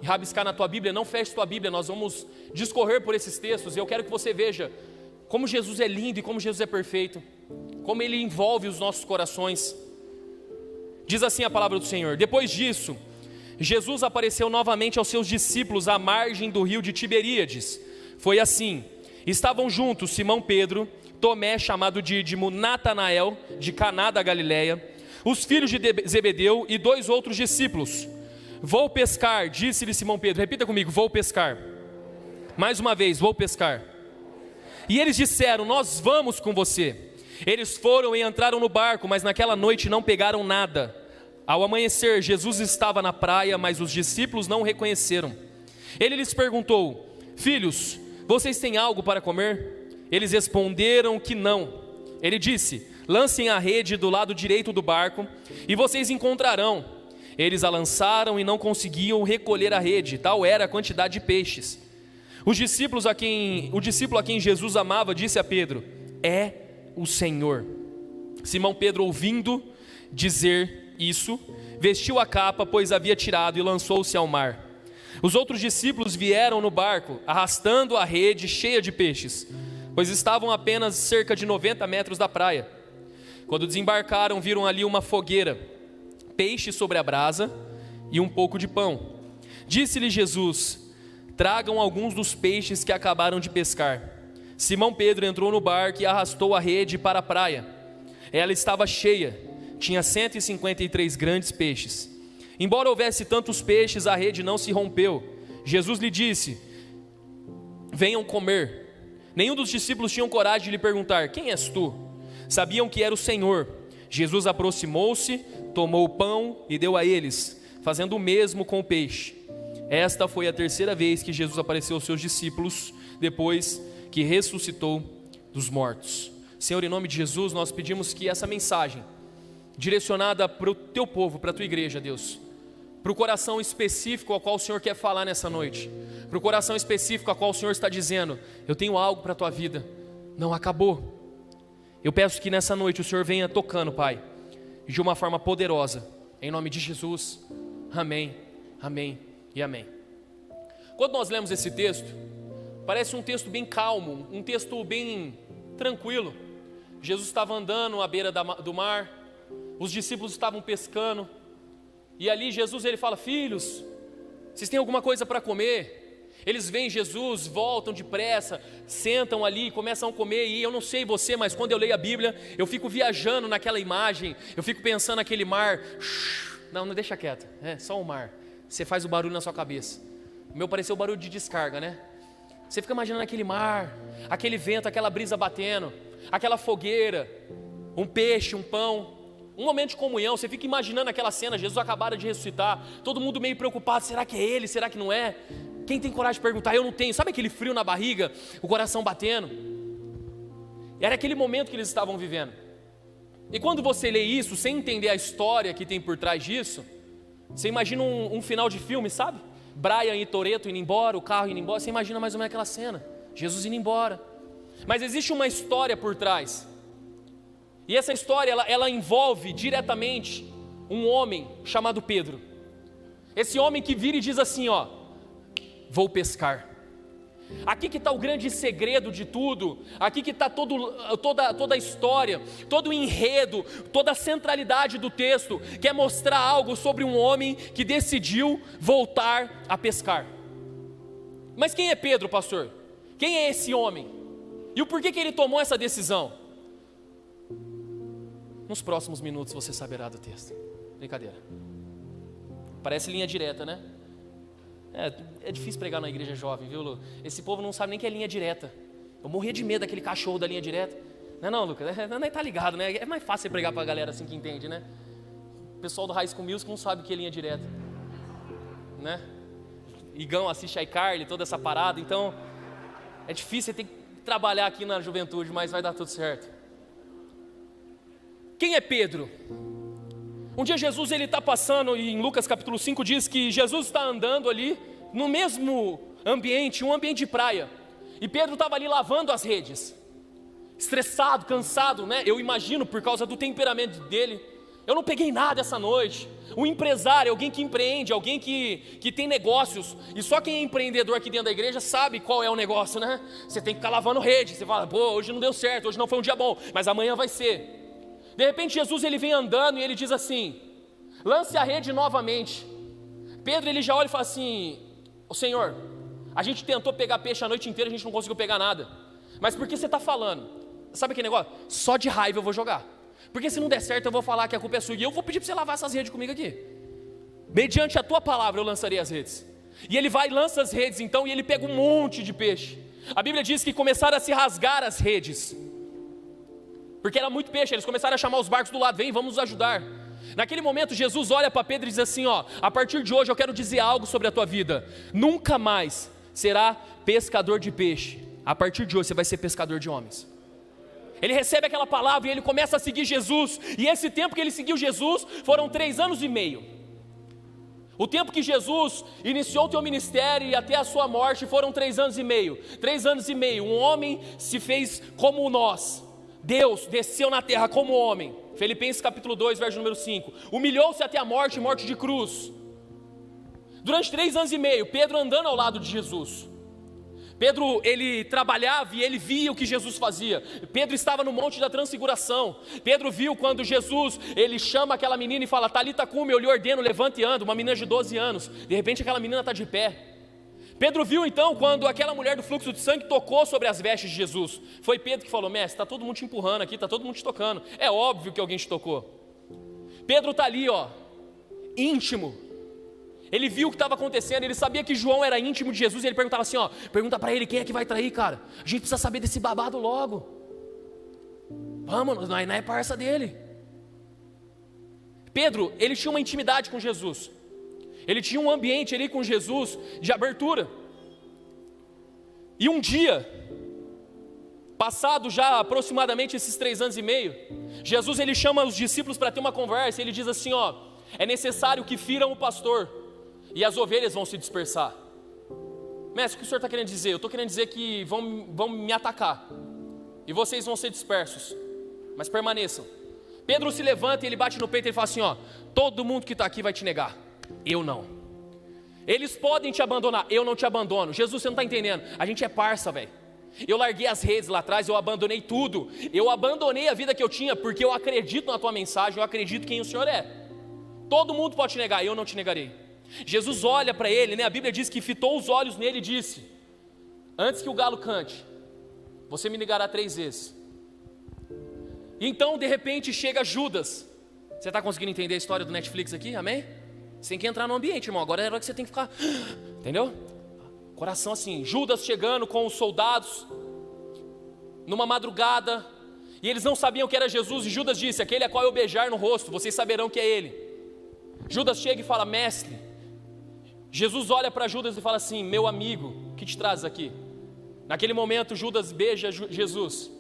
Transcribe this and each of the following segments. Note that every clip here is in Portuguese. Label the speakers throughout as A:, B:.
A: rabiscar na tua Bíblia, não feche tua Bíblia, nós vamos discorrer por esses textos, e eu quero que você veja como Jesus é lindo e como Jesus é perfeito, como Ele envolve os nossos corações. Diz assim a palavra do Senhor: depois disso, Jesus apareceu novamente aos seus discípulos à margem do rio de Tiberíades. Foi assim: estavam juntos Simão Pedro, Tomé chamado Dídimo, Natanael de Caná da Galileia, os filhos de Zebedeu e 2 outros discípulos. Vou pescar, disse-lhe Simão Pedro. Repita comigo: vou pescar. Mais uma vez: vou pescar. E eles disseram: nós vamos com você. Eles foram e entraram no barco, mas naquela noite não pegaram nada. Ao amanhecer, Jesus estava na praia, mas os discípulos não o reconheceram. Ele lhes perguntou: filhos, vocês têm algo para comer? Eles responderam que não. Ele disse: lancem a rede do lado direito do barco e vocês encontrarão. Eles a lançaram e não conseguiam recolher a rede, tal era a quantidade de peixes. O discípulo a quem Jesus amava disse a Pedro: é o Senhor. Simão Pedro, ouvindo dizer isso, vestiu a capa, pois havia tirado, e lançou-se ao mar. Os outros discípulos vieram no barco, arrastando a rede cheia de peixes, pois estavam apenas cerca de 90 metros da praia. Quando desembarcaram, viram ali uma fogueira, peixe sobre a brasa e um pouco de pão. Disse-lhe Jesus: tragam alguns dos peixes que acabaram de pescar. Simão Pedro entrou no barco e arrastou a rede para a praia. Ela estava cheia, tinha 153 grandes peixes. Embora houvesse tantos peixes, a rede não se rompeu. Jesus lhe disse: venham comer. Nenhum dos discípulos tinham coragem de lhe perguntar: quem és tu? Sabiam que era o Senhor. Jesus aproximou-se, tomou o pão e deu a eles, fazendo o mesmo com o peixe. Esta foi a 3ª vez que Jesus apareceu aos seus discípulos, depois que ressuscitou dos mortos. Senhor, em nome de Jesus, nós pedimos que essa mensagem, direcionada para o teu povo, para a tua igreja, Deus, para o coração específico ao qual o Senhor quer falar nessa noite, para o coração específico ao qual o Senhor está dizendo: eu tenho algo para a tua vida, não acabou. Eu peço que nessa noite o Senhor venha tocando, Pai, de uma forma poderosa, em nome de Jesus. Amém, amém e amém. Quando nós lemos esse texto, parece um texto bem calmo, um texto bem tranquilo. Jesus estava andando à beira do mar, os discípulos estavam pescando, e ali Jesus ele fala: filhos, vocês têm alguma coisa para comer? Eles veem Jesus, voltam depressa, sentam ali, começam a comer. E eu não sei você, mas quando eu leio a Bíblia, eu fico viajando naquela imagem, eu fico pensando naquele mar. Não deixa quieto, é só o mar. Você faz o barulho na sua cabeça. O meu pareceu o barulho de descarga, né? Você fica imaginando aquele mar, aquele vento, aquela brisa batendo, aquela fogueira, um peixe, um pão, um momento de comunhão. Você fica imaginando aquela cena, Jesus acabara de ressuscitar, todo mundo meio preocupado: será que é ele, será que não é? Quem tem coragem de perguntar? Eu não tenho. Sabe aquele frio na barriga, o coração batendo? Era aquele momento que eles estavam vivendo. E quando você lê isso, sem entender a história que tem por trás disso, você imagina um final de filme, sabe? Brian e Toretto indo embora, o carro indo embora. Você imagina mais ou menos aquela cena, Jesus indo embora. Mas existe uma história por trás, e essa história ela envolve diretamente um homem chamado Pedro. Esse homem que vira e diz assim: ó, vou pescar. Aqui que está o grande segredo de tudo, aqui que está toda a história, todo o enredo, toda a centralidade do texto, que é mostrar algo sobre um homem que decidiu voltar a pescar. Mas quem é Pedro, pastor? Quem é esse homem? E o porquê que ele tomou essa decisão? Nos próximos minutos você saberá do texto. Brincadeira. Parece linha direta, né? É difícil pregar na igreja jovem, viu, Lu? Esse povo não sabe nem que é linha direta. Eu morria de medo daquele cachorro da linha direta. Não, Lucas? Não tá ligado, né? É mais fácil você pregar pra galera assim que entende, né? O pessoal do High School Music não sabe o que é linha direta, né? Igão assiste iCarly, toda essa parada. Então, é difícil, você tem que trabalhar aqui na juventude, mas vai dar tudo certo. Quem é Pedro? Um dia Jesus ele está passando, e em Lucas capítulo 5 diz que Jesus está andando ali no mesmo ambiente, um ambiente de praia, e Pedro estava ali lavando as redes, estressado, cansado, né? Eu imagino, por causa do temperamento dele, eu não peguei nada essa noite. Um empresário, alguém que empreende, alguém que tem negócios, e só quem é empreendedor aqui dentro da igreja sabe qual é o negócio, né? Você tem que ficar lavando rede, você fala, pô, hoje não deu certo, hoje não foi um dia bom, mas amanhã vai ser. De repente Jesus ele vem andando e ele diz assim, lance a rede novamente. Pedro ele já olha e fala assim, ô Senhor, a gente tentou pegar peixe a noite inteira, a gente não conseguiu pegar nada, mas por que você está falando? Sabe aquele negócio? Só de raiva eu vou jogar, porque se não der certo eu vou falar que a culpa é sua, e eu vou pedir para você lavar essas redes comigo aqui, mediante a tua palavra eu lançarei as redes. E ele vai e lança as redes então, e ele pega um monte de peixe. A Bíblia diz que começaram a se rasgar as redes, porque era muito peixe, eles começaram a chamar os barcos do lado, vem, vamos nos ajudar. Naquele momento Jesus olha para Pedro e diz assim, ó, a partir de hoje eu quero dizer algo sobre a tua vida, nunca mais será pescador de peixe, a partir de hoje você vai ser pescador de homens. Ele recebe aquela palavra e ele começa a seguir Jesus, e esse tempo que ele seguiu Jesus, foram 3 anos e meio, o tempo que Jesus iniciou o teu ministério e até a sua morte foram 3 anos e meio, 3 anos e meio, um homem se fez como nós, Deus desceu na terra como homem, Filipenses capítulo 2, verso número 5, humilhou-se até a morte, morte de cruz. Durante 3 anos e meio, Pedro andando ao lado de Jesus. Pedro, ele trabalhava e ele via o que Jesus fazia. Pedro estava no monte da transfiguração. Pedro viu quando Jesus, ele chama aquela menina e fala, Talita cumi, eu lhe ordeno, levante e anda, uma menina de 12 anos. De repente aquela menina está de pé. Pedro viu então quando aquela mulher do fluxo de sangue tocou sobre as vestes de Jesus. Foi Pedro que falou, mestre, está todo mundo te empurrando aqui, está todo mundo te tocando. É óbvio que alguém te tocou. Pedro está ali, ó, íntimo. Ele viu o que estava acontecendo, ele sabia que João era íntimo de Jesus. E ele perguntava assim, ó, pergunta para ele, quem é que vai trair, cara? A gente precisa saber desse babado logo. Vamos, não é parça dele. Pedro, ele tinha uma intimidade com Jesus. Ele tinha um ambiente ali com Jesus de abertura. E um dia, passado já aproximadamente esses 3 anos e meio, Jesus ele chama os discípulos para ter uma conversa. Ele diz assim, ó, é necessário que firam o pastor e as ovelhas vão se dispersar. Mestre, o que o senhor está querendo dizer? Eu estou querendo dizer que vão me atacar e vocês vão ser dispersos, mas permaneçam. Pedro se levanta e ele bate no peito e ele fala assim, ó, todo mundo que está aqui vai te negar, eu não. Eles podem te abandonar, eu não te abandono. Jesus, você não está entendendo, a gente é parça, velho. Eu larguei as redes lá atrás, eu abandonei tudo. Eu abandonei a vida que eu tinha, porque eu acredito na tua mensagem, eu acredito quem o Senhor é. Todo mundo pode te negar, eu não te negarei. Jesus olha para ele, né? A Bíblia diz que fitou os olhos nele e disse, antes que o galo cante, você me negará 3 vezes. E então de repente chega Judas. Você está conseguindo entender a história do Netflix aqui? Amém? Você tem que entrar no ambiente, irmão. Agora é a hora que você tem que ficar, entendeu? Coração assim, Judas chegando com os soldados, numa madrugada, e eles não sabiam que era Jesus, e Judas disse, aquele a qual eu beijar no rosto, vocês saberão que é ele. Judas chega e fala, mestre. Jesus olha para Judas e fala assim, meu amigo, o que te traz aqui? Naquele momento Judas beija Jesus,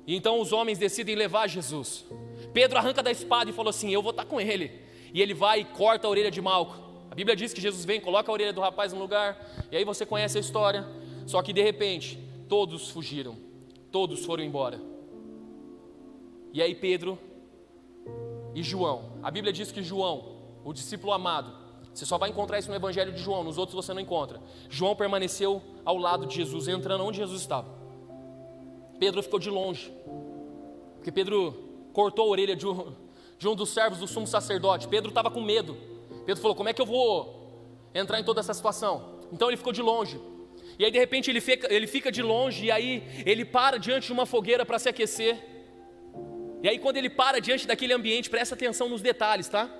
A: e então os homens decidem levar Jesus. Pedro arranca da espada e falou assim, eu vou estar com ele. E ele vai e corta a orelha de Malco. A Bíblia diz que Jesus vem, coloca a orelha do rapaz no lugar, e aí você conhece a história. Só que de repente, todos fugiram, todos foram embora. E aí Pedro e João, a Bíblia diz que João, o discípulo amado, você só vai encontrar isso no Evangelho de João, nos outros você não encontra. João permaneceu ao lado de Jesus, entrando onde Jesus estava. Pedro ficou de longe, porque Pedro cortou a orelha de um dos servos do sumo sacerdote. Pedro estava com medo. Pedro falou, como é que eu vou entrar em toda essa situação? Então ele ficou de longe. E aí de repente ele fica de longe, e aí ele para diante de uma fogueira para se aquecer. E aí quando ele para diante daquele ambiente, presta atenção nos detalhes, tá?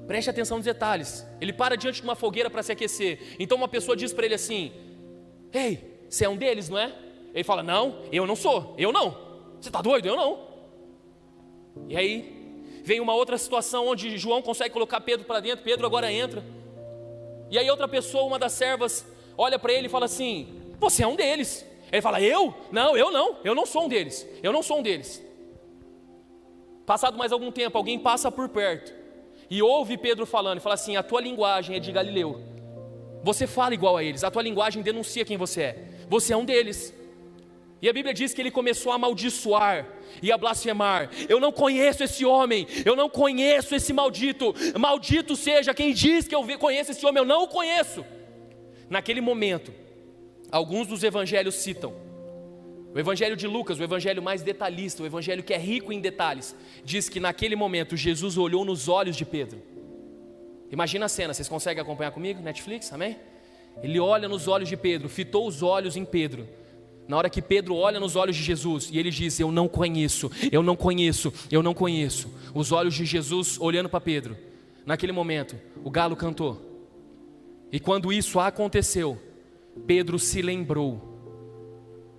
A: Preste atenção nos detalhes. Ele para diante de uma fogueira para se aquecer. Então uma pessoa diz para ele assim, ei, você é um deles, não é? Ele fala, não, eu não sou, eu não. Você está doido? Eu não. E aí vem uma outra situação onde João consegue colocar Pedro para dentro, Pedro agora entra. E aí outra pessoa, uma das servas, olha para ele e fala assim, você é um deles. Ele fala, eu? Não, eu não sou um deles, eu não sou um deles. Passado mais algum tempo, alguém passa por perto e ouve Pedro falando e fala assim, a tua linguagem é de Galileu, você fala igual a eles, a tua linguagem denuncia quem você é um deles. E a Bíblia diz que ele começou a amaldiçoar e a blasfemar. Eu não conheço esse homem, eu não conheço esse maldito. Maldito seja quem diz que eu conheço esse homem, eu não o conheço. Naquele momento, alguns dos evangelhos citam, o evangelho de Lucas, o evangelho mais detalhista, o evangelho que é rico em detalhes, diz que naquele momento Jesus olhou nos olhos de Pedro. Imagina a cena, vocês conseguem acompanhar comigo? Netflix, amém? Ele olha nos olhos de Pedro, fitou os olhos em Pedro. Na hora que Pedro olha nos olhos de Jesus e ele diz: eu não conheço, eu não conheço, eu não conheço. Os olhos de Jesus olhando para Pedro. Naquele momento, o galo cantou. E quando isso aconteceu, Pedro se lembrou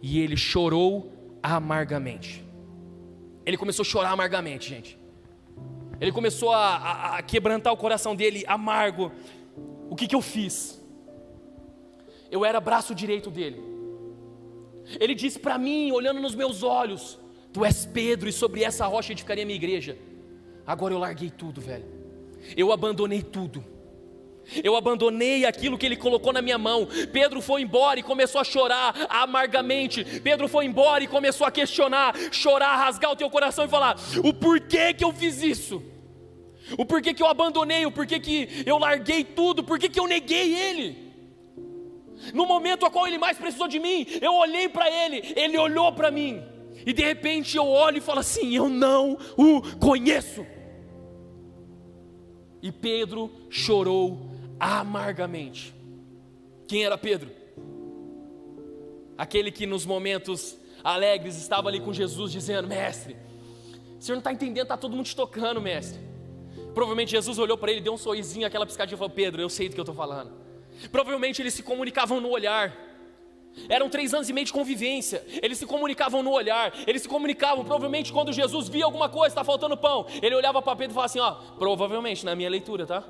A: e ele chorou amargamente. Ele começou a chorar amargamente, gente. Ele começou a quebrantar o coração dele, amargo. O que eu fiz? Eu era braço direito dele. Ele disse para mim, olhando nos meus olhos: tu és Pedro, e sobre essa rocha edificaria a minha igreja. Agora eu larguei tudo, velho. Eu abandonei tudo. Eu abandonei aquilo que ele colocou na minha mão. Pedro foi embora e começou a chorar amargamente. Pedro foi embora e começou a questionar, chorar, rasgar o teu coração e falar: o porquê que eu fiz isso? O porquê que eu abandonei? O porquê que eu larguei tudo? O porquê que eu neguei ele? No momento a qual ele mais precisou de mim, eu olhei para ele, ele olhou para mim. E de repente eu olho e falo assim: eu não o conheço. E Pedro chorou amargamente. Quem era Pedro? Aquele que nos momentos alegres estava ali com Jesus dizendo: mestre, o senhor não está entendendo, está todo mundo te tocando, mestre. Provavelmente Jesus olhou para ele, deu um sorrisinho, aquela piscadinha e falou: Pedro, eu sei do que eu estou falando. Provavelmente eles se comunicavam no olhar. Eram 3 anos e meio de convivência. Eles se comunicavam no olhar. Eles se comunicavam, provavelmente quando Jesus via alguma coisa, está faltando pão, ele olhava para Pedro e falava assim: ó, provavelmente na minha leitura, tá?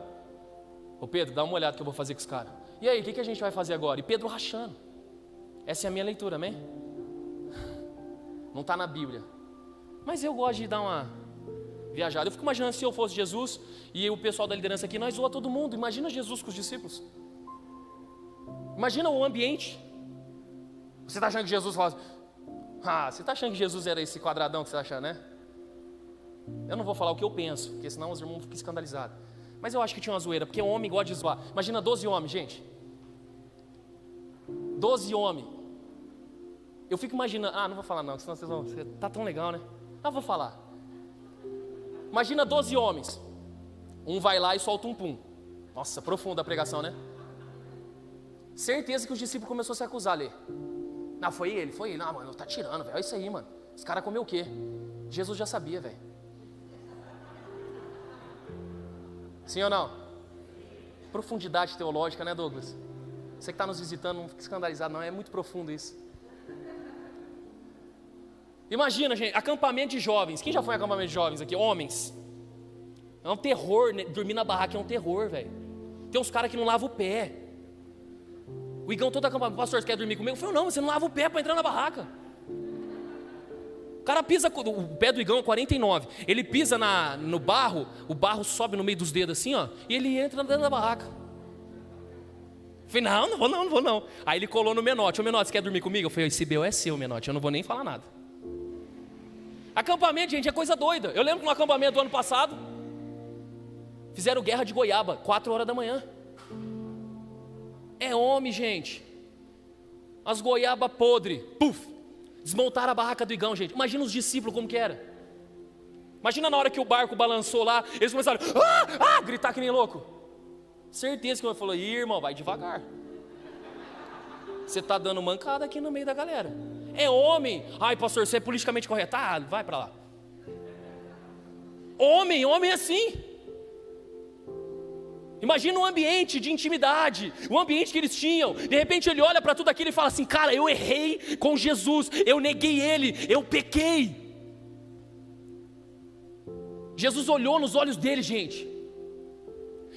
A: Ô Pedro, dá uma olhada que eu vou fazer com os caras. E aí, o que a gente vai fazer agora? E Pedro rachando. Essa é a minha leitura, amém? Não está na Bíblia, mas eu gosto de dar uma viajada. Eu fico imaginando se eu fosse Jesus e o pessoal da liderança aqui, nós zoa todo mundo. Imagina Jesus com os discípulos. Imagina o ambiente. Você está achando que Jesus fala: você está achando que Jesus era esse quadradão que você está achando, né? Eu não vou falar o que eu penso, porque senão os irmãos ficam escandalizados. Mas eu acho que tinha uma zoeira, porque o homem gosta de zoar. Imagina 12 homens, gente. 12 homens. Eu fico imaginando, não vou falar não, senão vocês vão, tá tão legal, né? Não, vou falar. Imagina 12 homens. Um vai lá e solta um pum. Nossa, profunda a pregação, né? Certeza que os discípulos começaram a se acusar ali. Não, foi ele. Não, mano, tá tirando, velho. Olha isso aí, mano. Esse cara comeu o quê? Jesus já sabia, velho. Sim ou não? Profundidade teológica, né, Douglas? Você que está nos visitando, não fique escandalizado, não. É muito profundo isso. Imagina, gente, acampamento de jovens. Quem já foi em acampamento de jovens aqui? Homens. É um terror, né? Dormir na barraca é um terror, velho. Tem uns caras que não lavam o pé. O Igão todo acampamento: pastor, você quer dormir comigo? Eu falei: não, você não lava o pé para entrar na barraca. O cara pisa, o pé do Igão é 49. Ele pisa no barro, o barro sobe no meio dos dedos assim, ó, e ele entra dentro da barraca. Eu falei: não vou não. Aí ele colou no Menote: ô Menote, você quer dormir comigo? Eu falei: esse B.O. é seu, Menote, eu não vou nem falar nada. Acampamento, gente, é coisa doida. Eu lembro que no acampamento do ano passado fizeram guerra de goiaba, 4 horas da manhã. É homem, gente. As goiabas podres, puf, desmontaram a barraca do Igão, gente. Imagina os discípulos como que era. Imagina na hora que o barco balançou lá, eles começaram a gritar que nem louco. Certeza que eu falei: irmão, vai devagar. Você está dando mancada aqui no meio da galera. É homem. Ai, pastor, você é politicamente correto. Vai para lá. Homem é assim. Imagina um ambiente de intimidade, o ambiente que eles tinham. De repente ele olha para tudo aquilo e fala assim: cara, eu errei com Jesus, eu neguei ele, eu pequei. Jesus olhou nos olhos dele, gente.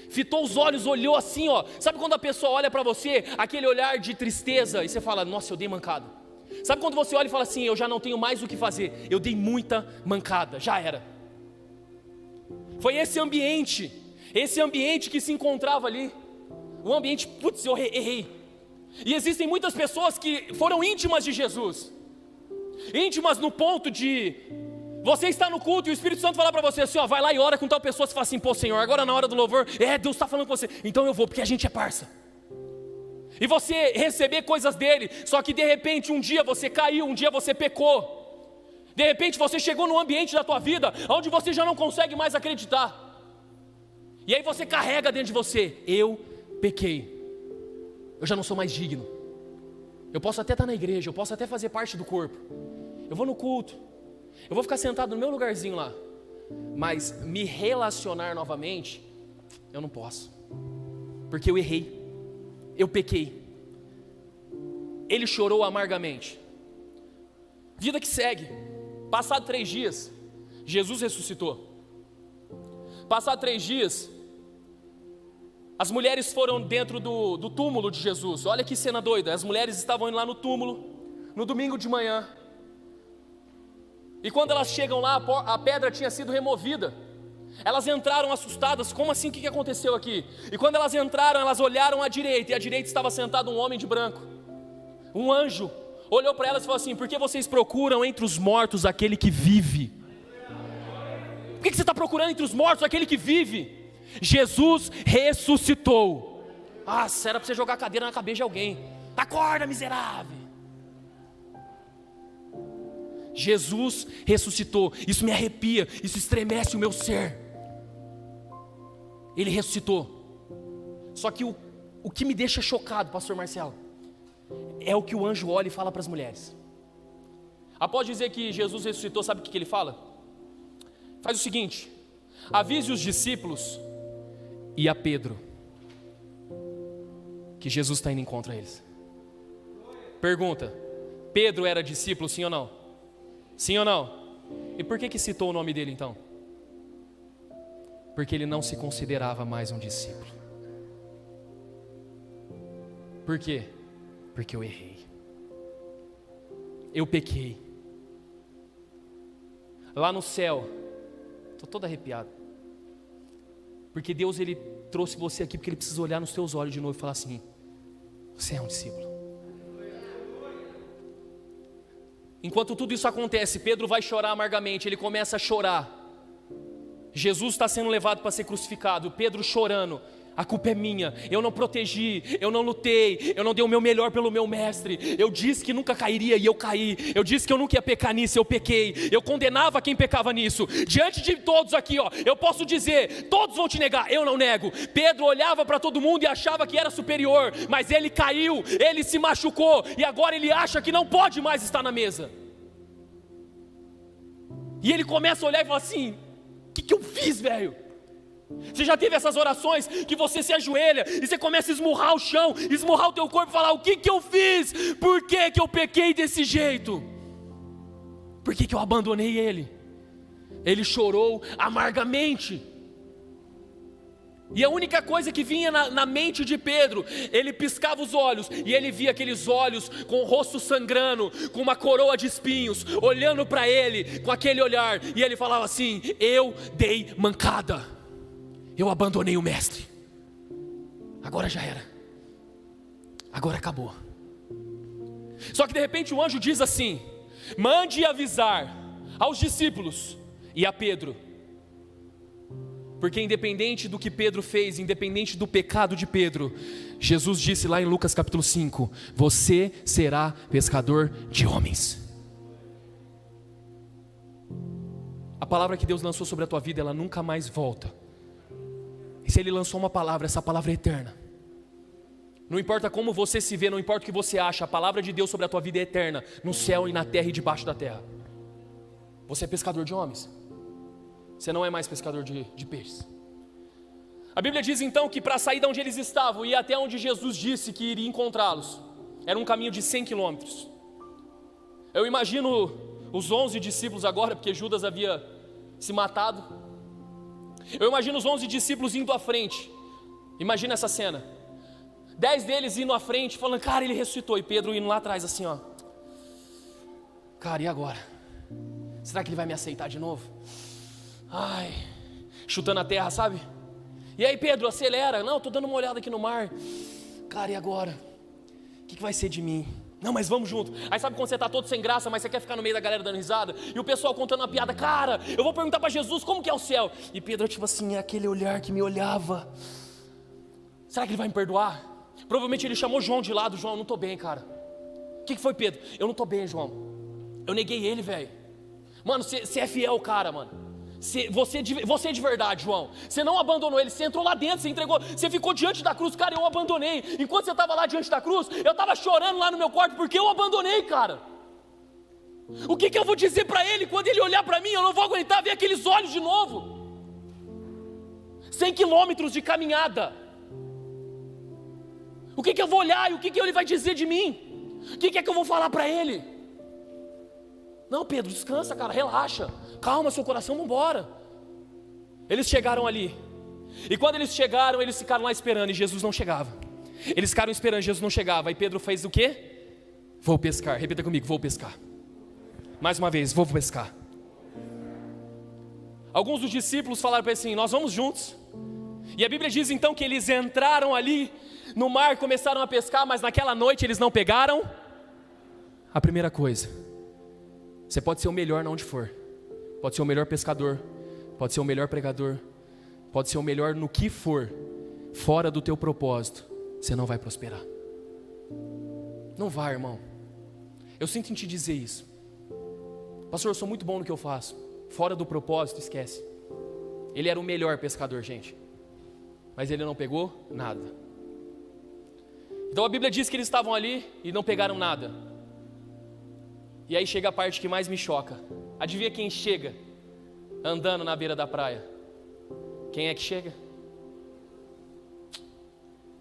A: Fitou os olhos, olhou assim, ó. Sabe quando a pessoa olha para você, aquele olhar de tristeza, e você fala: nossa, eu dei mancada. Sabe quando você olha e fala assim: eu já não tenho mais o que fazer, eu dei muita mancada, já era. Foi esse ambiente que se encontrava ali. O ambiente, putz, eu errei. E existem muitas pessoas que foram íntimas de Jesus, íntimas no ponto de você estar no culto e o Espírito Santo falar para você assim, ó, vai lá e ora com tal pessoa, você fala assim, pô Senhor, agora na hora do louvor, Deus está falando com você, então eu vou, porque a gente é parça. E você receber coisas dele, só que de repente um dia você caiu, um dia você pecou, de repente você chegou num ambiente da tua vida, onde você já não consegue mais acreditar, e aí você carrega dentro de você, eu pequei, eu já não sou mais digno, eu posso até estar na igreja, eu posso até fazer parte do corpo, eu vou no culto, eu vou ficar sentado no meu lugarzinho lá, mas me relacionar novamente, eu não posso, porque eu errei, eu pequei. Ele chorou amargamente. Vida que segue. Passado 3 dias, Jesus ressuscitou. Passado 3 dias, as mulheres foram dentro do túmulo de Jesus. Olha que cena doida. As mulheres estavam indo lá no túmulo, no domingo de manhã. E quando elas chegam lá, a pedra tinha sido removida. Elas entraram assustadas, como assim, o que aconteceu aqui? E quando elas entraram, elas olharam à direita, e à direita estava sentado um homem de branco. Um anjo olhou para elas e falou assim, por que vocês procuram entre os mortos aquele que vive? Por que você está procurando entre os mortos aquele que vive? Jesus ressuscitou. Ah, era para você jogar a cadeira na cabeça de alguém. Acorda, miserável. Jesus ressuscitou. Isso me arrepia, isso estremece o meu ser. Ele ressuscitou. Só que o que me deixa chocado, pastor Marcelo, é o que o anjo olha e fala para as mulheres. Após dizer que Jesus ressuscitou, sabe o que ele fala? Faz o seguinte, avise os discípulos e a Pedro que Jesus está indo em encontro a eles. Pergunta, Pedro era discípulo, sim ou não? Sim ou não? E por que citou o nome dele então? Porque ele não se considerava mais um discípulo. Por quê? Porque eu errei. Eu pequei. Lá no céu, estou todo arrepiado. Porque Deus, Ele trouxe você aqui porque Ele precisa olhar nos teus olhos de novo e falar assim, você é um discípulo. Enquanto tudo isso acontece, Pedro vai chorar amargamente, ele começa a chorar. Jesus está sendo levado para ser crucificado, Pedro chorando, a culpa é minha, eu não protegi, eu não lutei, eu não dei o meu melhor pelo meu mestre, eu disse que nunca cairia e eu caí, eu disse que eu nunca ia pecar nisso, eu pequei, eu condenava quem pecava nisso, diante de todos aqui, ó, eu posso dizer, todos vão te negar, eu não nego. Pedro olhava para todo mundo e achava que era superior, mas ele caiu, ele se machucou, e agora ele acha que não pode mais estar na mesa, e ele começa a olhar e fala assim, o que eu fiz, velho? Você já teve essas orações que você se ajoelha e você começa a esmurrar o chão, esmurrar o teu corpo e falar, o que eu fiz? Por que eu pequei desse jeito? Por que eu abandonei ele? Ele chorou amargamente. E a única coisa que vinha na mente de Pedro, ele piscava os olhos e ele via aqueles olhos com o rosto sangrando, com uma coroa de espinhos, olhando para ele com aquele olhar, e ele falava assim, eu dei mancada, eu abandonei o mestre, agora já era, agora acabou. Só que de repente o anjo diz assim, mande avisar aos discípulos e a Pedro, porque independente do que Pedro fez, independente do pecado de Pedro, Jesus disse lá em Lucas capítulo 5, você será pescador de homens. A palavra que Deus lançou sobre a tua vida, ela nunca mais volta. E se Ele lançou uma palavra, essa palavra é eterna. Não importa como você se vê, não importa o que você acha, a palavra de Deus sobre a tua vida é eterna, no céu e na terra e debaixo da terra. Você é pescador de homens. Você não é mais pescador de peixes. A Bíblia diz então que para sair de onde eles estavam e ir até onde Jesus disse que iria encontrá-los, era um caminho de 100 quilômetros. Eu imagino os 11 discípulos agora, porque Judas havia se matado. Eu imagino os 11 discípulos indo à frente. Imagina essa cena. 10 deles indo à frente, falando, cara, ele ressuscitou. E Pedro indo lá atrás assim, ó. Cara, e agora? Será que ele vai me aceitar de novo? Ai, chutando a terra, sabe? E aí Pedro, acelera. Não, estou dando uma olhada aqui no mar. Cara, e agora? O que vai ser de mim? Não, mas vamos junto. Aí sabe quando você está todo sem graça, mas você quer ficar no meio da galera dando risada? E o pessoal contando uma piada, cara, eu vou perguntar para Jesus como que é o céu. E Pedro tipo assim, é aquele olhar que me olhava. Será que ele vai me perdoar? Provavelmente ele chamou João de lado. João, eu não estou bem, cara. O que foi, Pedro? Eu não estou bem, João. Eu neguei ele, velho. Mano, você é fiel, cara, mano. Você de verdade, João. Você não abandonou ele, você entrou lá dentro, você entregou, você ficou diante da cruz, cara, eu abandonei. Enquanto você estava lá diante da cruz, eu estava chorando lá no meu quarto, porque eu abandonei, cara. O que eu vou dizer para ele quando ele olhar para mim? Eu não vou aguentar ver aqueles olhos de novo. 100 quilômetros de caminhada. O que eu vou olhar e o que ele vai dizer de mim? O que é que eu vou falar para ele? Não, Pedro, descansa, cara, relaxa. Calma seu coração, vamos embora. Eles chegaram ali. E quando eles chegaram, eles ficaram lá esperando e Jesus não chegava. Eles ficaram esperando, Jesus não chegava. E Pedro fez o quê? Vou pescar. Repita comigo, vou pescar. Mais uma vez, vou pescar. Alguns dos discípulos falaram para ele assim, nós vamos juntos. E a Bíblia diz então que eles entraram ali no mar, começaram a pescar, mas naquela noite eles não pegaram a primeira coisa. Você pode ser o melhor onde for. Pode ser o melhor pescador, pode ser o melhor pregador, pode ser o melhor no que for. Fora do teu propósito, você não vai prosperar. Não vai, irmão. Eu sinto em te dizer isso. Pastor, eu sou muito bom no que eu faço. Fora do propósito, esquece. Ele era o melhor pescador, gente. Mas ele não pegou nada. Então a Bíblia diz que eles estavam ali e não pegaram nada. E aí chega a parte que mais me choca. Adivinha quem chega andando na beira da praia? Quem é que chega?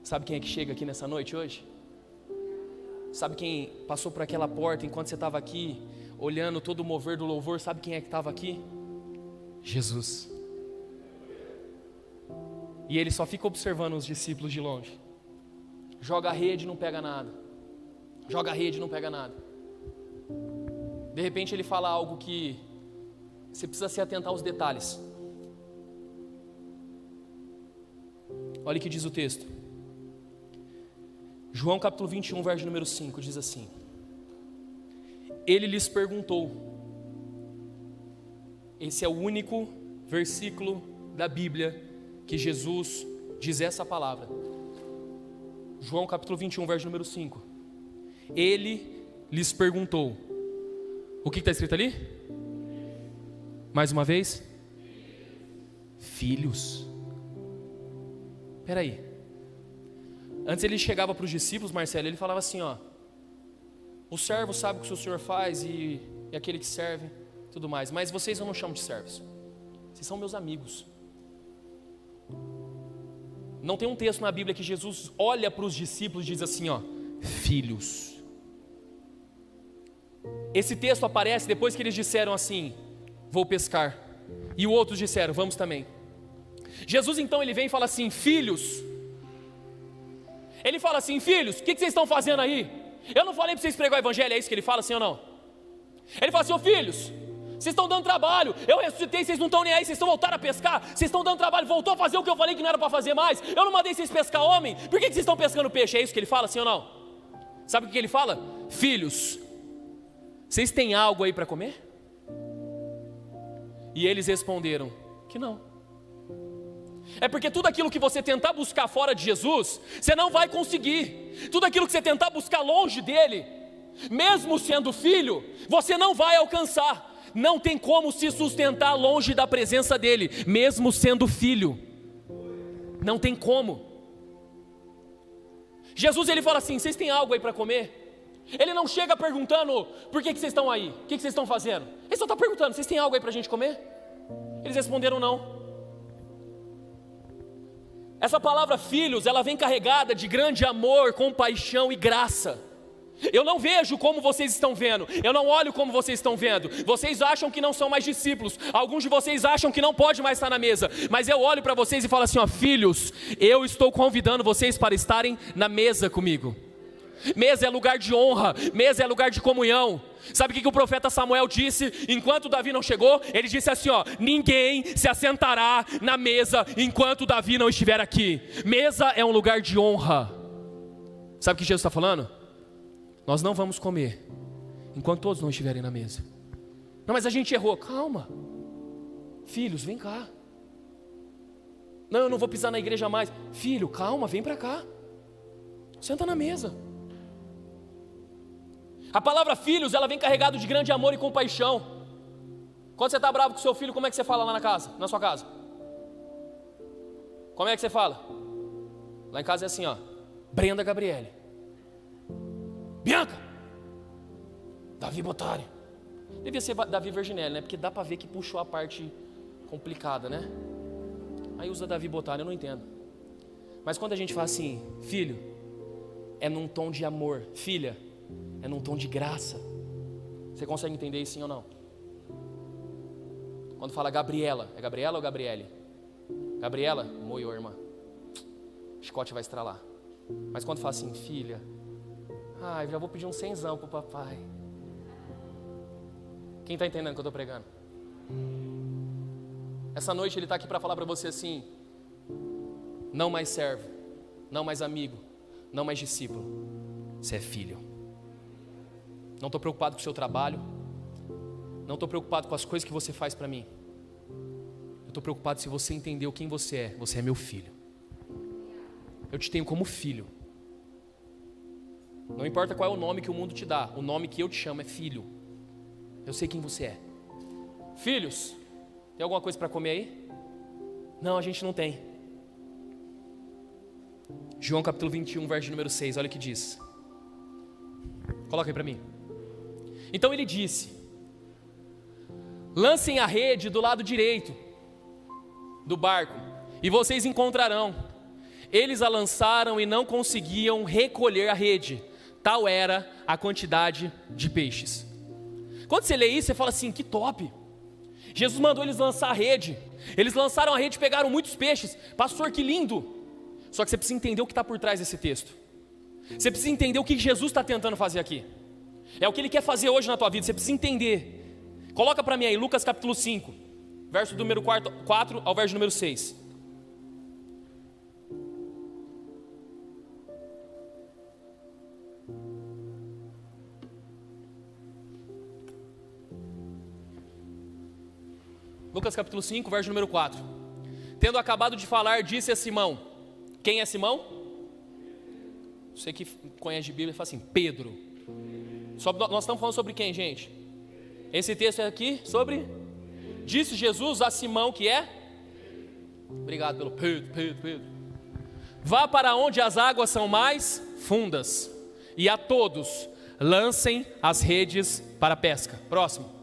A: Sabe quem é que chega aqui nessa noite hoje? Sabe quem passou por aquela porta enquanto você estava aqui, olhando todo o mover do louvor? Sabe quem é que estava aqui? Jesus. E ele só fica observando os discípulos de longe. Joga a rede, não pega nada. Joga a rede, não pega nada. De repente ele fala algo que você precisa se atentar aos detalhes. Olha o que diz o texto. João capítulo 21, verso número 5, diz assim: Ele lhes perguntou. Esse é o único versículo da Bíblia que Jesus diz essa palavra. João capítulo 21, verso número 5. Ele lhes perguntou. O que está escrito ali? Mais uma vez? Filhos. Espera aí. Antes ele chegava para os discípulos, Marcelo, ele falava assim, ó: o servo sabe o que o senhor faz e aquele que serve, tudo mais. Mas vocês eu não chamo de servos. Vocês são meus amigos. Não tem um texto na Bíblia que Jesus olha para os discípulos e diz assim, ó: filhos. Esse texto aparece depois que eles disseram assim: vou pescar. E os outros disseram: vamos também. Jesus então ele vem e fala assim: filhos. Ele fala assim: filhos, o que vocês estão fazendo aí? Eu não falei para vocês pregar o evangelho, é isso que ele fala, sim ou não? Ele fala assim: ô filhos, vocês estão dando trabalho, eu ressuscitei, vocês não estão nem aí, vocês estão voltando a pescar, vocês estão dando trabalho, voltou a fazer o que eu falei que não era para fazer mais, eu não mandei vocês pescar homem, por que vocês estão pescando peixe? É isso que ele fala, sim ou não? Sabe o que ele fala? Filhos, vocês têm algo aí para comer? E eles responderam que não. É porque tudo aquilo que você tentar buscar fora de Jesus, você não vai conseguir. Tudo aquilo que você tentar buscar longe dele, mesmo sendo filho, você não vai alcançar. Não tem como se sustentar longe da presença dele, mesmo sendo filho. Não tem como. Jesus ele fala assim: vocês têm algo aí para comer? Ele não chega perguntando: por que vocês estão aí? O que vocês estão fazendo? Ele só está perguntando: vocês têm algo aí para a gente comer? Eles responderam não. Essa palavra filhos, ela vem carregada de grande amor, compaixão e graça. Eu não vejo como vocês estão vendo, eu não olho como vocês estão vendo. Vocês acham que não são mais discípulos, alguns de vocês acham que não pode mais estar na mesa, mas eu olho para vocês e falo assim, ó: filhos, eu estou convidando vocês para estarem na mesa comigo. Mesa é lugar de honra, mesa é lugar de comunhão. Sabe o que o profeta Samuel disse enquanto Davi não chegou? Ele disse assim, ó: ninguém se assentará na mesa enquanto Davi não estiver aqui. Mesa é um lugar de honra. Sabe o que Jesus está falando? nós não vamos comer enquanto todos não estiverem na mesa. Não, mas a gente errou. Calma. Filhos, vem cá. Não, eu não vou pisar na igreja mais. Filho, calma, vem para cá. Senta na mesa. A palavra filhos, ela vem carregada de grande amor e compaixão. Quando você está bravo com seu filho, como é que você fala lá na sua casa? Como é que você fala? Lá em casa é assim, ó. Brenda Gabriele. Bianca. Davi Botari. Devia ser Davi Virginelli, né? Porque dá para ver que puxou a parte complicada, né? Aí usa Davi Botari, eu não entendo. Mas quando a gente fala assim, filho, é num tom de amor. Filha, é num tom de graça. Você consegue entender isso sim ou não? Quando fala Gabriela, é Gabriela ou Gabriele? Gabriela, moiou, irmã. Chicote vai estralar. Mas quando fala assim, filha, eu já vou pedir um 100zão pro papai. Quem está entendendo o que eu estou pregando? Essa noite ele está aqui para falar para você assim: não mais servo, não mais amigo, não mais discípulo. Você é filho. Não estou preocupado com o seu trabalho. Não estou preocupado com as coisas que você faz para mim. Eu estou preocupado se você entendeu quem você é. Você é meu filho. Eu te tenho como filho. Não importa qual é o nome que o mundo te dá, o nome que eu te chamo é filho. Eu sei quem você é. Filhos, tem alguma coisa para comer aí? Não, a gente não tem. João capítulo 21, verso número 6, olha o que diz. Coloca aí para mim. Então ele disse: lancem a rede do lado direito do barco e vocês encontrarão. Eles a lançaram e não conseguiam recolher a rede, tal era a quantidade de peixes. Quando você lê isso, você fala assim, que top. Jesus mandou eles lançar a rede. Eles lançaram a rede e pegaram muitos peixes. Pastor, que lindo. Só que você precisa entender o que está por trás desse texto. Você precisa entender o que Jesus está tentando fazer aqui. É o que Ele quer fazer hoje na tua vida. Você precisa entender. Coloca para mim aí, Lucas capítulo 5, verso do número 4 ao verso número 6. Lucas capítulo 5, verso número 4. Tendo acabado de falar, disse a Simão. Quem é Simão? Você que conhece de Bíblia, fala assim, Pedro. Nós estamos falando sobre quem, gente? Esse texto aqui sobre... Disse Jesus a Simão que é... Obrigado pelo Pedro. Vá para onde as águas são mais fundas, e a todos lancem as redes para a pesca. Próximo.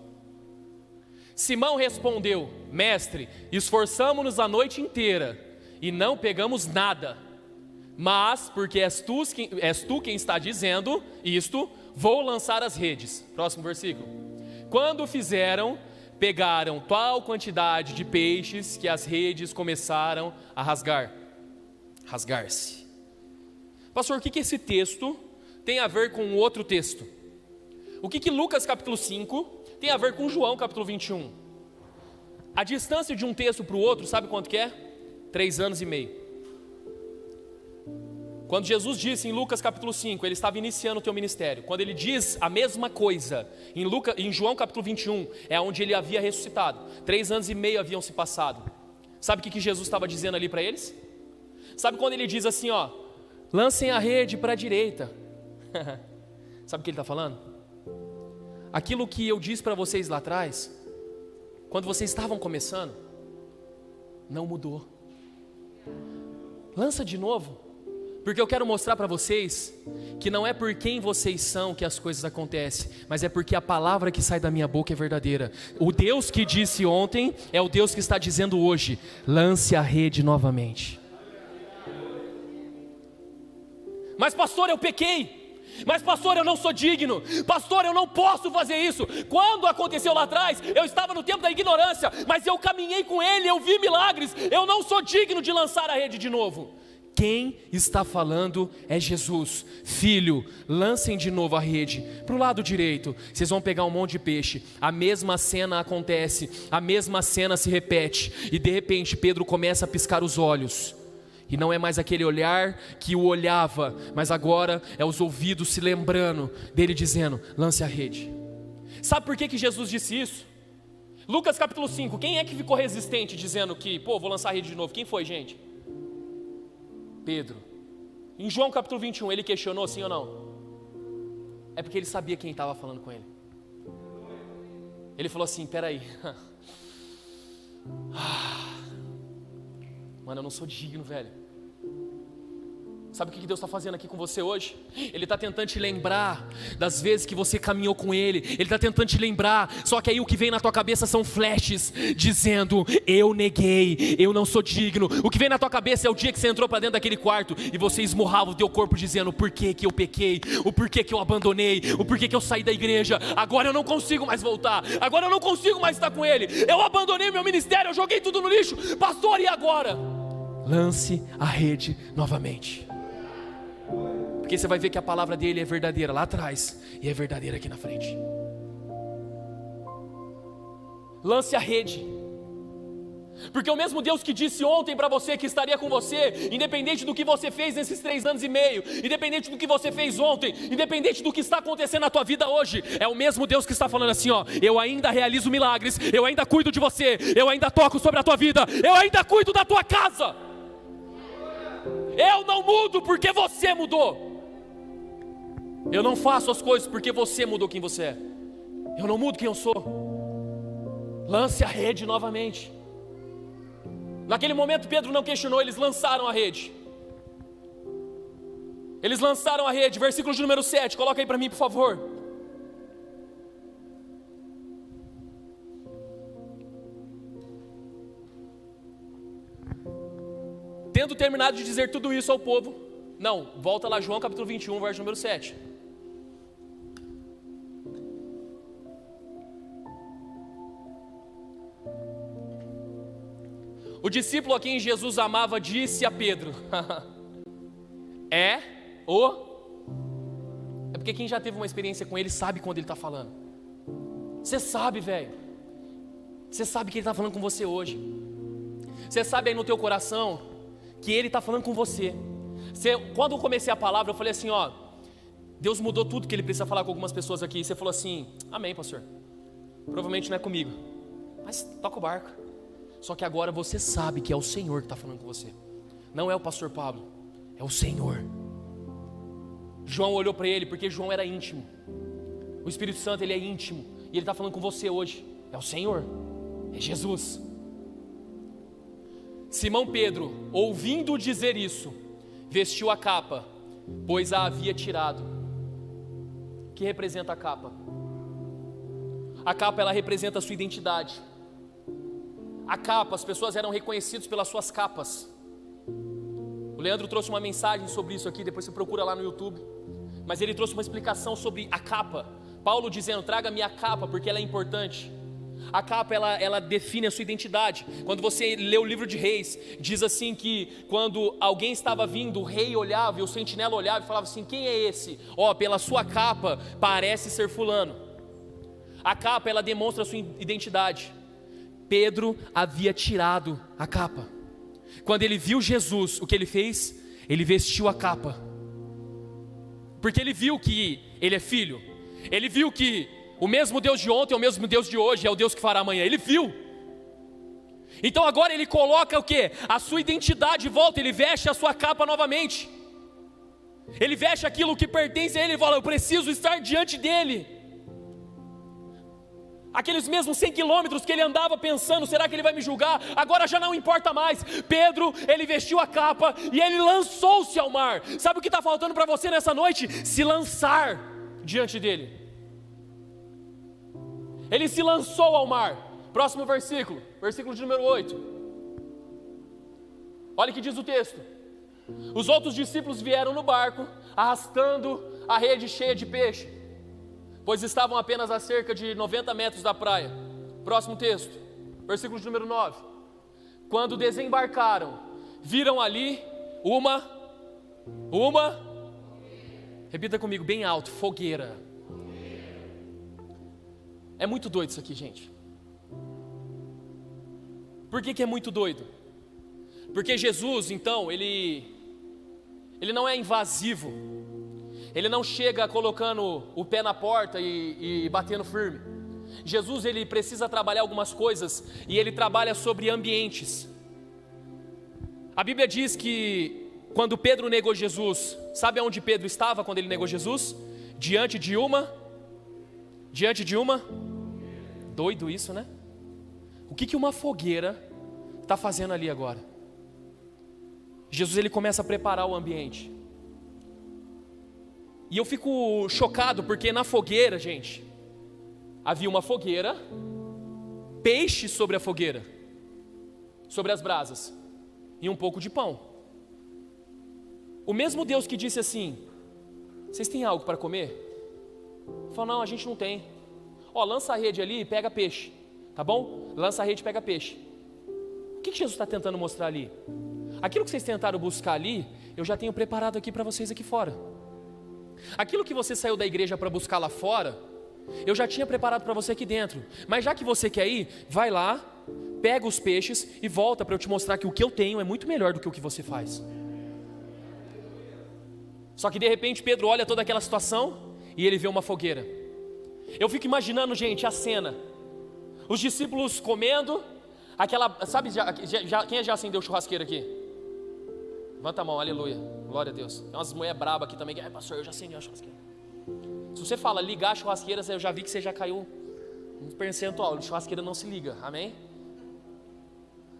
A: Simão respondeu, mestre, esforçamo-nos a noite inteira e não pegamos nada, mas porque és tu quem está dizendo isto, vou lançar as redes. Próximo versículo. Quando fizeram, pegaram tal quantidade de peixes que as redes começaram a rasgar-se. Pastor, o que esse texto tem a ver com o outro texto? O que Lucas capítulo 5 tem a ver com João capítulo 21. A distância de um texto para o outro, sabe quanto que é? 3 anos e meio. Quando Jesus disse em Lucas capítulo 5, ele estava iniciando o teu ministério. Quando ele diz a mesma coisa em João capítulo 21, é onde ele havia ressuscitado. 3 anos e meio haviam se passado. Sabe o que Jesus estava dizendo ali para eles? Sabe quando ele diz assim, ó, lancem a rede para a direita. Sabe o que ele está falando? Aquilo que eu disse para vocês lá atrás, quando vocês estavam começando, não mudou. Lança de novo, porque eu quero mostrar para vocês que não é por quem vocês são que as coisas acontecem, mas é porque a palavra que sai da minha boca é verdadeira. O Deus que disse ontem é o Deus que está dizendo hoje, lance a rede novamente. Mas pastor, eu pequei. Mas pastor, eu não sou digno. Pastor, eu não posso fazer isso. Quando aconteceu lá atrás, eu estava no tempo da ignorância, mas eu caminhei com Ele, eu vi milagres. Eu não sou digno de lançar a rede de novo. Quem está falando é Jesus. Filho, lancem de novo a rede para o lado direito. Vocês vão pegar um monte de peixe. A mesma cena acontece, a mesma cena se repete. E de repente Pedro começa a piscar os olhos. E não é mais aquele olhar que o olhava, mas agora é os ouvidos se lembrando dele dizendo: lance a rede. Sabe por que Jesus disse isso? Lucas capítulo 5, quem é que ficou resistente dizendo que, vou lançar a rede de novo? Quem foi, gente? Pedro. Em João capítulo 21, ele questionou sim ou não? É porque ele sabia quem estava falando com ele. Ele falou assim: peraí, mano, eu não sou digno, velho. Sabe o que Deus está fazendo aqui com você hoje? Ele está tentando te lembrar das vezes que você caminhou com Ele. Ele está tentando te lembrar. Só que aí o que vem na tua cabeça são flashes dizendo: eu neguei, eu não sou digno. O que vem na tua cabeça é o dia que você entrou para dentro daquele quarto e você esmurrava o teu corpo dizendo: por que que eu pequei? O porquê que eu abandonei? O porquê que eu saí da igreja? Agora eu não consigo mais voltar. Agora eu não consigo mais estar com Ele. Eu abandonei meu ministério, eu joguei tudo no lixo. Pastor, e agora? Lance a rede novamente. Porque você vai ver que a palavra dele é verdadeira lá atrás e é verdadeira aqui na frente. Lance a rede. Porque o mesmo Deus que disse ontem para você que estaria com você, independente do que você fez nesses 3 anos e meio, independente do que você fez ontem, independente do que está acontecendo na tua vida hoje, é o mesmo Deus que está falando assim: eu ainda realizo milagres, eu ainda cuido de você, eu ainda toco sobre a tua vida, eu ainda cuido da tua casa. Eu não mudo porque você mudou. Eu não faço as coisas porque você mudou quem você é. Eu não mudo quem eu sou. Lance a rede novamente. Naquele momento Pedro não questionou, eles lançaram a rede. Eles lançaram a rede, versículo de número 7, coloca aí para mim por favor. Tendo terminado de dizer tudo isso ao povo, não, volta lá João capítulo 21, verso número 7. O discípulo a quem Jesus amava disse a Pedro: É porque quem já teve uma experiência com ele sabe quando ele está falando. Você sabe, velho. Você sabe que ele está falando com você hoje. Você sabe aí no teu coração que ele está falando com você. Quando eu comecei a palavra, eu falei assim: Deus mudou tudo que ele precisa falar com algumas pessoas aqui. E você falou assim: amém, pastor. Provavelmente não é comigo, mas toca o barco. Só que agora você sabe que é o Senhor que está falando com você. Não é o pastor Pablo, é o Senhor. João olhou para ele porque João era íntimo. O Espírito Santo, ele é íntimo. E ele está falando com você hoje. É o Senhor, é Jesus. Simão Pedro, ouvindo dizer isso, vestiu a capa, pois a havia tirado. O que representa a capa? A capa, ela representa a sua identidade. A capa, as pessoas eram reconhecidas pelas suas capas. O Leandro trouxe uma mensagem sobre isso aqui, depois você procura lá no YouTube. Mas ele trouxe uma explicação sobre a capa. Paulo dizendo: traga minha capa porque ela é importante. A capa, ela define a sua identidade. Quando você lê o livro de Reis, diz assim que quando alguém estava vindo, o rei olhava e o sentinela olhava e falava assim: quem é esse? Pela sua capa parece ser fulano. A capa, ela demonstra a sua identidade. Pedro havia tirado a capa. Quando ele viu Jesus, o que ele fez? Ele vestiu a capa. Porque ele viu que ele é filho. Ele viu que o mesmo Deus de ontem é o mesmo Deus de hoje, é o Deus que fará amanhã. Ele viu. Então agora ele coloca o quê? A sua identidade de volta, ele veste a sua capa novamente. Ele veste aquilo que pertence a ele e fala: eu preciso estar diante dele. Aqueles mesmos 100 quilômetros que ele andava pensando: será que ele vai me julgar? Agora já não importa mais. Pedro, ele vestiu a capa e ele lançou-se ao mar. Sabe o que está faltando para você nessa noite? Se lançar diante dele. Ele se lançou ao mar. Próximo versículo, versículo de número 8. Olha o que diz o texto: os outros discípulos vieram no barco, arrastando a rede cheia de peixe, pois estavam apenas a cerca de 90 metros da praia. Próximo texto, versículo de número 9. Quando desembarcaram, viram ali uma, repita comigo bem alto: fogueira. É muito doido isso aqui, gente. Por que é muito doido? Porque Jesus, então, ele não é invasivo. Ele não chega colocando o pé na porta e batendo firme. Jesus, ele precisa trabalhar algumas coisas e ele trabalha sobre ambientes. A Bíblia diz que quando Pedro negou Jesus, sabe aonde Pedro estava quando ele negou Jesus? Diante de uma? Doido isso, né? O que uma fogueira está fazendo ali agora? Jesus, ele começa a preparar o ambiente. E eu fico chocado porque na fogueira, gente, havia uma fogueira, peixe sobre a fogueira, sobre as brasas, e um pouco de pão. O mesmo Deus que disse assim: vocês têm algo para comer? Falou: não, a gente não tem. Ó, lança a rede ali e pega peixe, tá bom? Lança a rede e pega peixe. O que Jesus está tentando mostrar ali? Aquilo que vocês tentaram buscar ali, eu já tenho preparado aqui para vocês aqui fora. Aquilo que você saiu da igreja para buscar lá fora, eu já tinha preparado para você aqui dentro. Mas já que você quer ir, vai lá, pega os peixes e volta para eu te mostrar que o que eu tenho é muito melhor do que o que você faz. Só que de repente Pedro olha toda aquela situação e ele vê uma fogueira. Eu fico imaginando, gente, a cena. Os discípulos comendo, aquela, sabe, quem já acendeu churrasqueira aqui? Levanta a mão, aleluia, glória a Deus. Tem umas mulheres brabas aqui também, pastor, eu já acendi a churrasqueira. Se você fala ligar a churrasqueira, eu já vi que você já caiu um percentual. Churrasqueira não se liga, amém?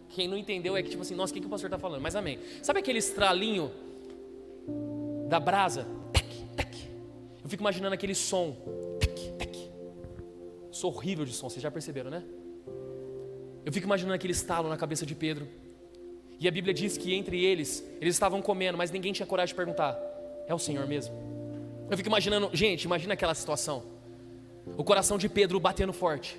A: Quem não entendeu é que tipo assim, nossa, o que o pastor está falando? Mas amém. Sabe aquele estralinho da brasa? Tac, tac. Eu fico imaginando aquele som. Tac, tac. Sou horrível de som, vocês já perceberam, né? Eu fico imaginando aquele estalo na cabeça de Pedro. E a Bíblia diz que entre eles estavam comendo, mas ninguém tinha coragem de perguntar: é o Senhor mesmo? Eu fico imaginando, gente, imagina aquela situação. O coração de Pedro batendo forte.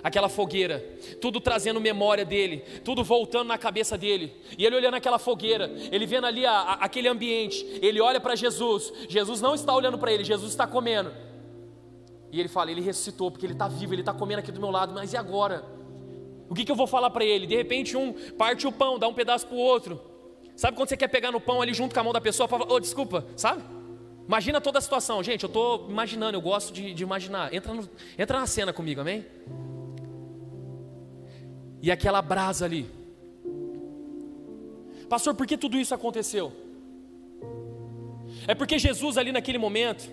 A: Aquela fogueira, tudo trazendo memória dele, tudo voltando na cabeça dele. E ele olhando aquela fogueira, ele vendo ali aquele ambiente. Ele olha para Jesus. Jesus não está olhando para ele, Jesus está comendo. E ele fala: ele ressuscitou porque ele está vivo, ele está comendo aqui do meu lado. Mas e agora? O que eu vou falar para ele? De repente um parte o pão, dá um pedaço para o outro. Sabe quando você quer pegar no pão ali junto com a mão da pessoa, fala: oh, desculpa, sabe? Imagina toda a situação. Gente, eu estou imaginando, eu gosto de imaginar. Entra na cena comigo, amém? E aquela brasa ali. Pastor, por que tudo isso aconteceu? É porque Jesus ali naquele momento,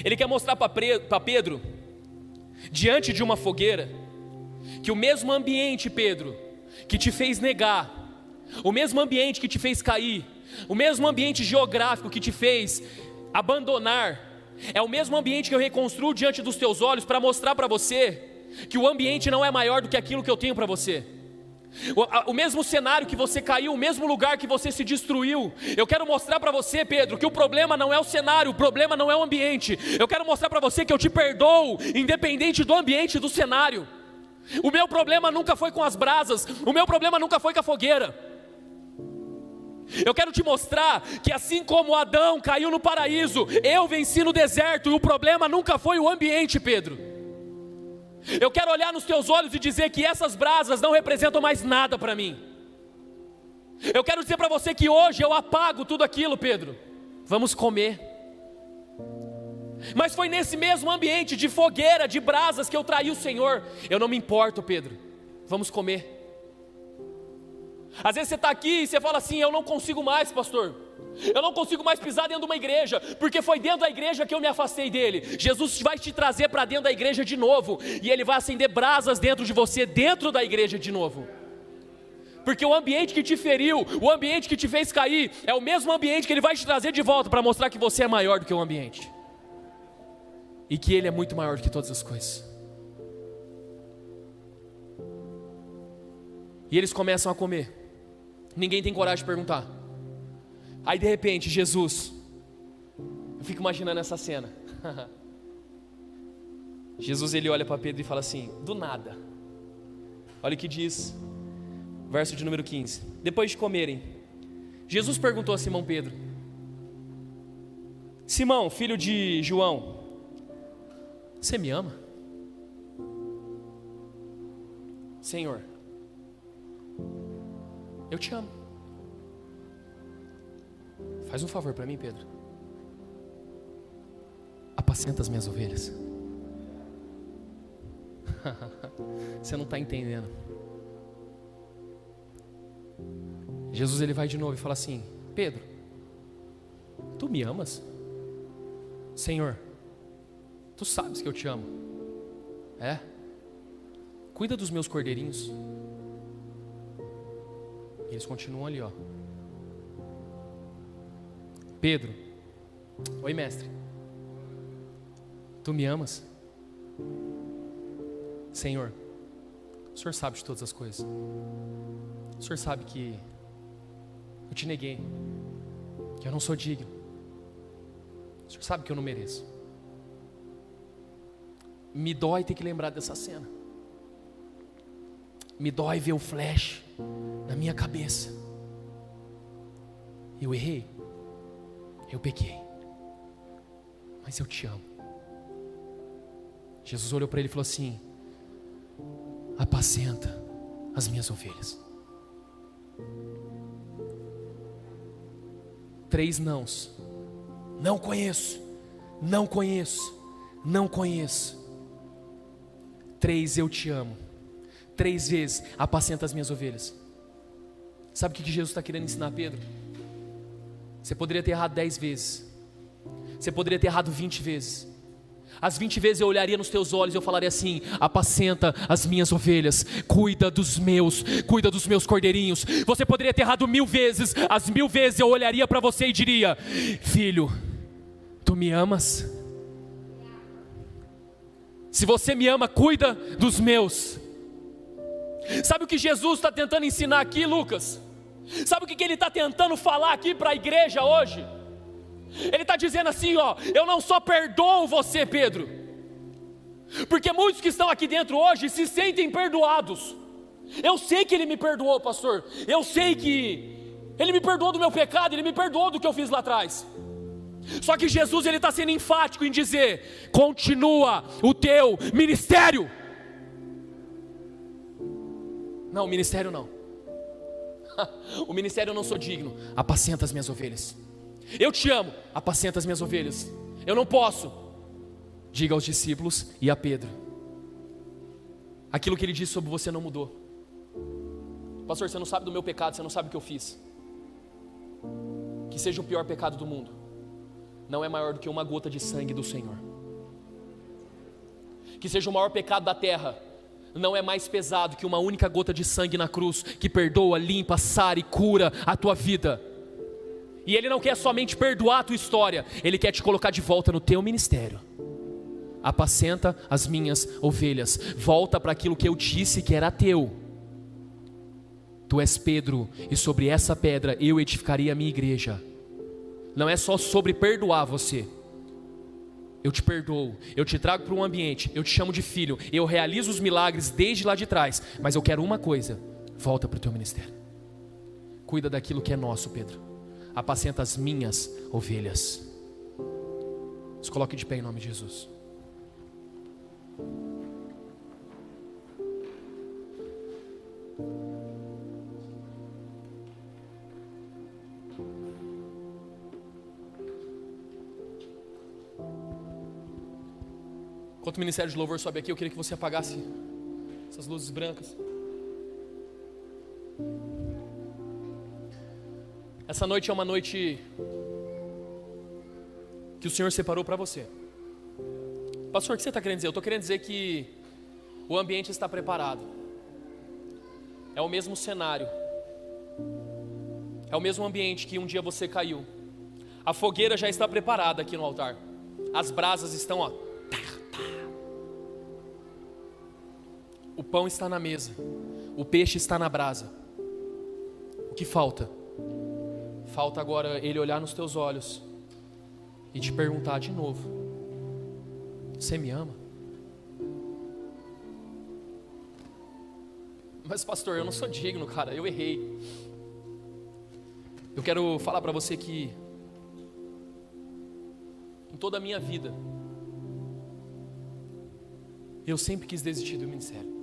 A: ele quer mostrar para Pedro, diante de uma fogueira, que o mesmo ambiente, Pedro, que te fez negar, o mesmo ambiente que te fez cair, o mesmo ambiente geográfico que te fez abandonar, é o mesmo ambiente que eu reconstruo diante dos teus olhos para mostrar para você que o ambiente não é maior do que aquilo que eu tenho para você. O mesmo cenário que você caiu, o mesmo lugar que você se destruiu, eu quero mostrar para você, Pedro, que o problema não é o cenário, o problema não é o ambiente. Eu quero mostrar para você que eu te perdoo, independente do ambiente e do cenário. O meu problema nunca foi com as brasas, o meu problema nunca foi com a fogueira. Eu quero te mostrar que assim como Adão caiu no paraíso, eu venci no deserto, e o problema nunca foi o ambiente, Pedro. Eu quero olhar nos teus olhos e dizer que essas brasas não representam mais nada para mim. Eu quero dizer para você que hoje eu apago tudo aquilo, Pedro. Vamos comer. Mas foi nesse mesmo ambiente de fogueira, de brasas, que eu traí o Senhor. Eu não me importo, Pedro. Vamos comer. Às vezes você está aqui e você fala assim: eu não consigo mais, pastor. Eu não consigo mais pisar dentro de uma igreja, porque foi dentro da igreja que eu me afastei dele. Jesus vai te trazer para dentro da igreja de novo, e ele vai acender brasas dentro de você, dentro da igreja de novo. Porque o ambiente que te feriu, o ambiente que te fez cair, é o mesmo ambiente que ele vai te trazer de volta, para mostrar que você é maior do que o ambiente, e que ele é muito maior do que todas as coisas. E eles começam a comer. Ninguém tem coragem de perguntar. Aí de repente Jesus, eu fico imaginando essa cena. Jesus, ele olha para Pedro e fala assim, do nada. Olha o que diz, verso de número 15. Depois de comerem, Jesus perguntou a Simão Pedro: Simão, filho de João, você me ama? Senhor, Eu te amo. Faz um favor para mim, Pedro. Apacenta as minhas ovelhas. Você não está entendendo. Jesus ele vai de novo e fala assim: Pedro, tu me amas? Senhor, tu sabes que eu te amo. É? Cuida dos meus cordeirinhos. E eles continuam ali, ó. Pedro, oi mestre, tu me amas? Senhor, o Senhor sabe de todas as coisas. O Senhor sabe que eu te neguei, que eu não sou digno. O Senhor sabe que eu não mereço. Me dói ter que lembrar dessa cena. Me dói ver o flash na minha cabeça. Eu errei, eu pequei, mas eu te amo. Jesus olhou para ele e falou assim: apacenta as minhas ovelhas. 3 nãos. Não conheço, não conheço, não conheço. 3, eu te amo. 3 vezes, apacenta as minhas ovelhas. Sabe o que Jesus está querendo ensinar a Pedro? Você poderia ter errado 10 vezes. Você poderia ter errado 20 vezes. As 20 vezes eu olharia nos teus olhos e eu falaria assim: apacenta as minhas ovelhas, cuida dos meus cordeirinhos. Você poderia ter errado 1000 vezes. As 1000 vezes eu olharia para você e diria: filho, tu me amas? Se você me ama, cuida dos meus. Sabe o que Jesus está tentando ensinar aqui, Lucas? Sabe o que ele está tentando falar aqui para a igreja hoje? Ele está dizendo assim, ó: eu não só perdoo você, Pedro, porque muitos que estão aqui dentro hoje se sentem perdoados. Eu sei que ele me perdoou, pastor. Eu sei que ele me perdoou do meu pecado, ele me perdoou do que eu fiz lá atrás. Só que Jesus ele está sendo enfático em dizer: continua o teu ministério. Não, o ministério não. O ministério eu não sou digno. Apacenta as minhas ovelhas. Eu te amo, apacenta as minhas ovelhas. Eu não posso. Diga aos discípulos e a Pedro: aquilo que ele disse sobre você não mudou. Pastor, você não sabe do meu pecado, você não sabe o que eu fiz. Que seja o pior pecado do mundo, não é maior do que uma gota de sangue do Senhor. Que seja o maior pecado da terra, não é mais pesado que uma única gota de sangue na cruz, que perdoa, limpa, sara e cura a tua vida. E Ele não quer somente perdoar a tua história, Ele quer te colocar de volta no teu ministério. Apacenta as minhas ovelhas. Volta para aquilo que eu disse que era teu. Tu és Pedro, e sobre essa pedra eu edificaria a minha igreja. Não é só sobre perdoar você. Eu te perdoo, eu te trago para um ambiente, eu te chamo de filho, eu realizo os milagres desde lá de trás, mas eu quero uma coisa: volta para o teu ministério. Cuida daquilo que é nosso, Pedro. Apacenta as minhas ovelhas. Se coloque de pé em nome de Jesus. Enquanto o ministério de louvor sobe aqui, eu queria que você apagasse essas luzes brancas. Essa noite é uma noite que o Senhor separou para você. Pastor, o que você está querendo dizer? Eu estou querendo dizer que o ambiente está preparado. É o mesmo cenário. É o mesmo ambiente que um dia você caiu. A fogueira já está preparada aqui no altar. As brasas estão, ó. O pão está na mesa. O peixe está na brasa. O que falta? Falta agora Ele olhar nos teus olhos e te perguntar de novo: você me ama? Mas pastor, eu não sou digno, cara, eu errei. Eu quero falar para você que em toda a minha vida eu sempre quis desistir do ministério.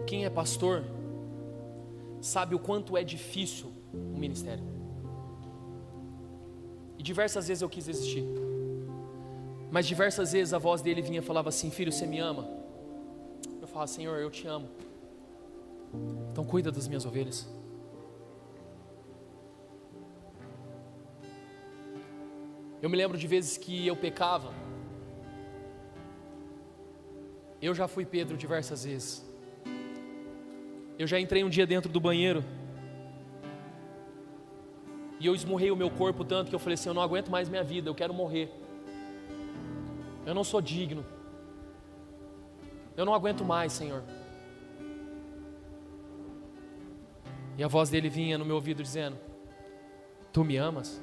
A: Quem é pastor sabe o quanto é difícil o ministério. E diversas vezes eu quis desistir. Mas diversas vezes a voz dele vinha e falava assim: filho, você me ama? Eu falava: Senhor, eu te amo. Então cuida das minhas ovelhas. Eu me lembro de vezes que eu pecava. Eu já fui Pedro diversas vezes. Eu já entrei um dia dentro do banheiro e eu esmurrei o meu corpo tanto que eu falei assim: eu não aguento mais minha vida, eu quero morrer. Eu não sou digno. Eu não aguento mais, Senhor. E a voz dele vinha no meu ouvido dizendo: tu me amas?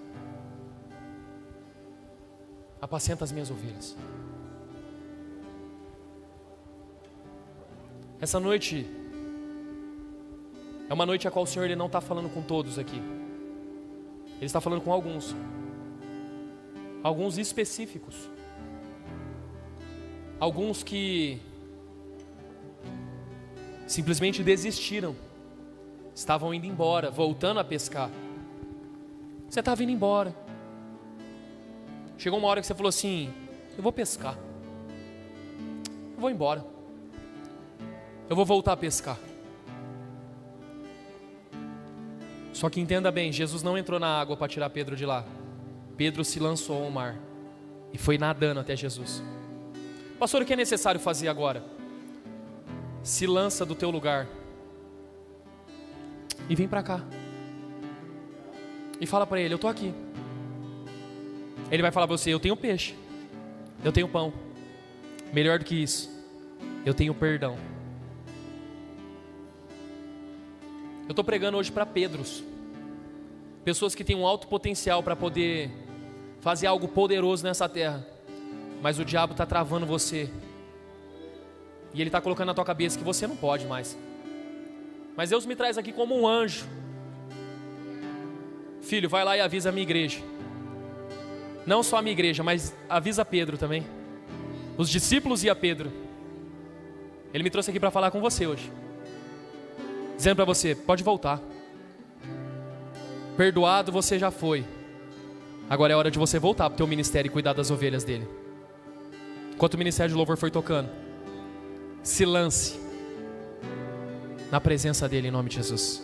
A: Apacenta as minhas ovelhas. Essa noite é uma noite a qual o Senhor ele não está falando com todos aqui. Ele está falando com alguns. Alguns específicos. Alguns que simplesmente desistiram. Estavam indo embora, voltando a pescar. Você estava indo embora. Chegou uma hora que você falou assim: eu vou pescar. Eu vou embora. Eu vou voltar a pescar. Só que entenda bem, Jesus não entrou na água para tirar Pedro de lá. Pedro se lançou ao mar e foi nadando até Jesus. Pastor, o que é necessário fazer agora? Se lança do teu lugar e vem para cá. E fala para ele: eu estou aqui. Ele vai falar para você: eu tenho peixe, eu tenho pão. Melhor do que isso, eu tenho perdão. Eu estou pregando hoje para Pedros, pessoas que têm um alto potencial para poder fazer algo poderoso nessa terra, mas o diabo está travando você, e ele está colocando na tua cabeça que você não pode mais. Mas Deus me traz aqui como um anjo: filho, vai lá e avisa a minha igreja. Não só a minha igreja, mas avisa Pedro também, os discípulos e a Pedro. Ele me trouxe aqui para falar com você hoje, dizendo para você: pode voltar. Perdoado você já foi. Agora é hora de você voltar para o teu ministério e cuidar das ovelhas dele. Enquanto o ministério de louvor foi tocando, se lance na presença dele em nome de Jesus.